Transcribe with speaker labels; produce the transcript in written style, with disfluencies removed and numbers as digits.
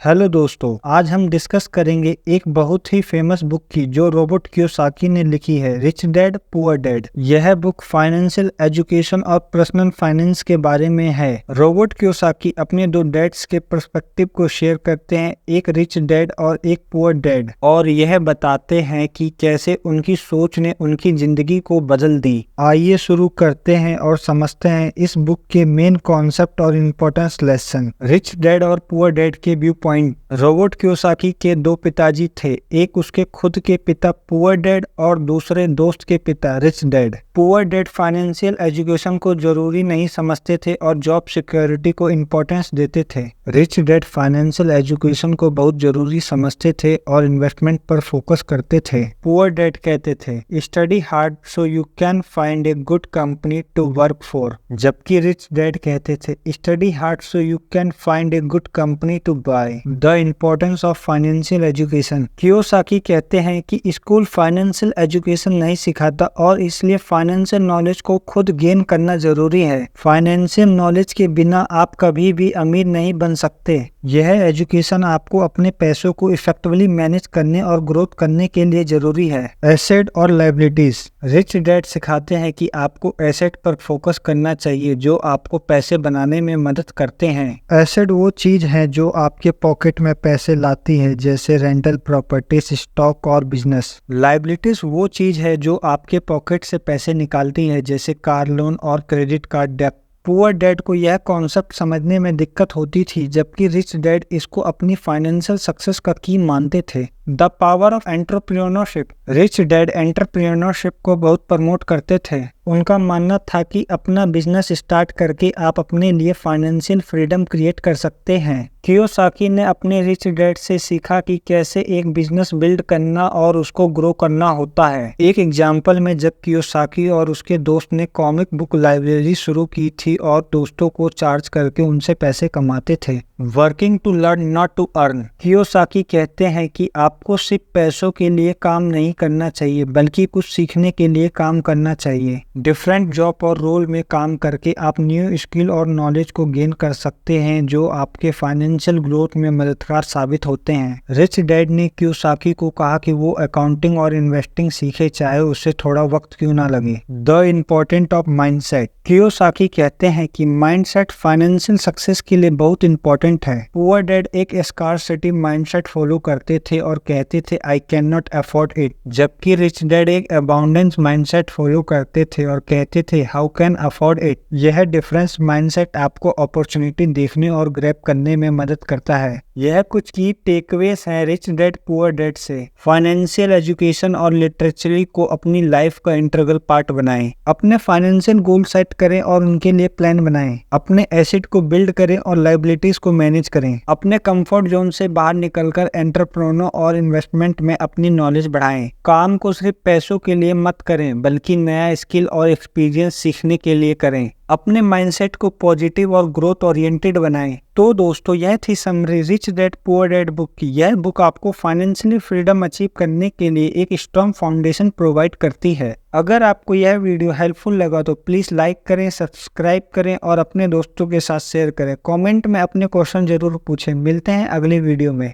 Speaker 1: Hello दोस्तों, आज हम डिस्कस करेंगे एक बहुत ही फेमस बुक की जो रॉबर्ट कियोसाकी ने लिखी है, रिच डैड पुअर डैड। यह बुक फाइनेंशियल एजुकेशन और पर्सनल फाइनेंस के बारे में है। रॉबर्ट कियोसाकी अपने दो डैड्स के पर्सपेक्टिव को शेयर करते हैं, एक रिच डैड और एक पुअर डैड, और यह बताते हैं कि कैसे उनकी सोच ने उनकी जिंदगी को बदल दी। आइए शुरू करते हैं और समझते हैं इस बुक के मेन कॉन्सेप्ट और इम्पोर्टेंस लेसन। रिच डैड और पुअर डैड के व्यू पॉइंट। रॉबर्ट कियोसाकी के दो पिताजी थे, एक उसके खुद के पिता पुअर डैड और दूसरे दोस्त के पिता rich dad. Poor dad financial education को जरूरी नहीं समझते थे और जॉब सिक्योरिटी को इम्पोर्टेंस देते थे। रिच डैड फाइनेंशियल एजुकेशन को बहुत जरूरी समझते थे और इन्वेस्टमेंट पर फोकस करते थे। पुअर डैड कहते थे, study hard so you can find a good company to work for, जबकि रिच डैड कहते थे, study hard so you can find a good company to buy. The importance of financial education. Kiyosaki कहते हैं कि school financial education नहीं सिखाता और इसलिए फाइनेंशियल नॉलेज को खुद गेन करना जरूरी है। फाइनेंशियल नॉलेज के बिना आप कभी भी अमीर नहीं बन सकते। यह एजुकेशन आपको अपने पैसों को इफेक्टिवली मैनेज करने और ग्रोथ करने के लिए जरूरी है। एसेट और लायबिलिटीज। रिच डैड सिखाते हैं कि आपको एसेट पर फोकस करना चाहिए जो आपको पैसे बनाने में मदद करते हैं। एसेट वो चीज है जो आपके पॉकेट में पैसे लाती है, जैसे रेंटल प्रॉपर्टीज, स्टॉक और बिजनेस। लायबिलिटीज वो चीज है जो आपके पॉकेट से पैसे निकालती है, जैसे कार लोन और credit card debt. Poor dad को यह कॉन्सेप्ट समझने में दिक्कत होती थी, जबकि रिच डैड इसको अपनी फाइनेंशियल सक्सेस का की मानते थे। The power of entrepreneurship. Rich dad entrepreneurship को बहुत प्रमोट करते थे। उनका मानना था कि अपना बिजनेस स्टार्ट करके आप अपने लिए फाइनेंशियल फ्रीडम क्रिएट कर सकते हैं। कियोसाकी ने अपने रिच डैड से सीखा कि कैसे एक बिजनेस बिल्ड करना और उसको ग्रो करना होता है। एक एग्जाम्पल में जब कियोसाकी और उसके दोस्त ने कॉमिक बुक लाइब्रेरी शुरू की थी और दोस्तों को चार्ज करके उनसे पैसे कमाते थे। Working to learn not to earn. Kiyosaki कहते हैं कि आपको सिर्फ पैसों के लिए काम नहीं करना चाहिए, बल्कि कुछ सीखने के लिए काम करना चाहिए। डिफरेंट जॉब और रोल में काम करके आप न्यू स्किल और नॉलेज को गेन कर सकते हैं जो आपके फाइनेंशियल ग्रोथ में मददगार साबित होते हैं। रिच डैड ने कियोसाकी को कहा कि वो अकाउंटिंग और इन्वेस्टिंग सीखे, चाहे उससे थोड़ा वक्त क्यों ना लगे। The important of mindset. Kiyosaki कहते हैं कि माइंडसेट फाइनेंशियल सक्सेस के लिए बहुत इंपॉर्टेंट है। पुअर डैड एक स्कार्सिटी माइंडसेट फॉलो करते थे और कहते थे I can not afford it, जबकि रिच डैड एक अबाउंडेंस माइंडसेट फॉलो करते थे और कहते थे हाउ कैन अफोर्ड इट। यह डिफरेंस माइंडसेट आपको अपॉर्चुनिटी देखने और ग्रैब करने में मदद करता है। यह कुछ की टेकअवेज हैं रिच डैड पुअर डैड से। फाइनेंशियल एजुकेशन और लिटरेचर को अपनी लाइफ का इंटीग्रल पार्ट बनाएं। अपने फाइनेंशियल गोल सेट करें और उनके लिए प्लान बनाएं। अपने एसेट को बिल्ड करें और लायबिलिटीज को मैनेज करें। अपने कंफर्ट जोन से बाहर निकलकर एंटरप्रेन्योर और इन्वेस्टमेंट में अपनी नॉलेज बढ़ाएं। काम को सिर्फ पैसों के लिए मत करें, बल्कि नया स्किल और एक्सपीरियंस सीखने के लिए करें। अपने माइंडसेट को पॉजिटिव और ग्रोथ ओरिएंटेड बनाएं। तो दोस्तों, यह थी summary rich dad poor dad book की। यह बुक आपको फाइनेंशियली फ्रीडम अचीव करने के लिए एक स्ट्रॉन्ग फाउंडेशन प्रोवाइड करती है। अगर आपको यह वीडियो हेल्पफुल लगा तो प्लीज लाइक करें, सब्सक्राइब करें और अपने दोस्तों के साथ शेयर करें। कमेंट में अपने क्वेश्चन जरूर पूछें। मिलते हैं अगली वीडियो में।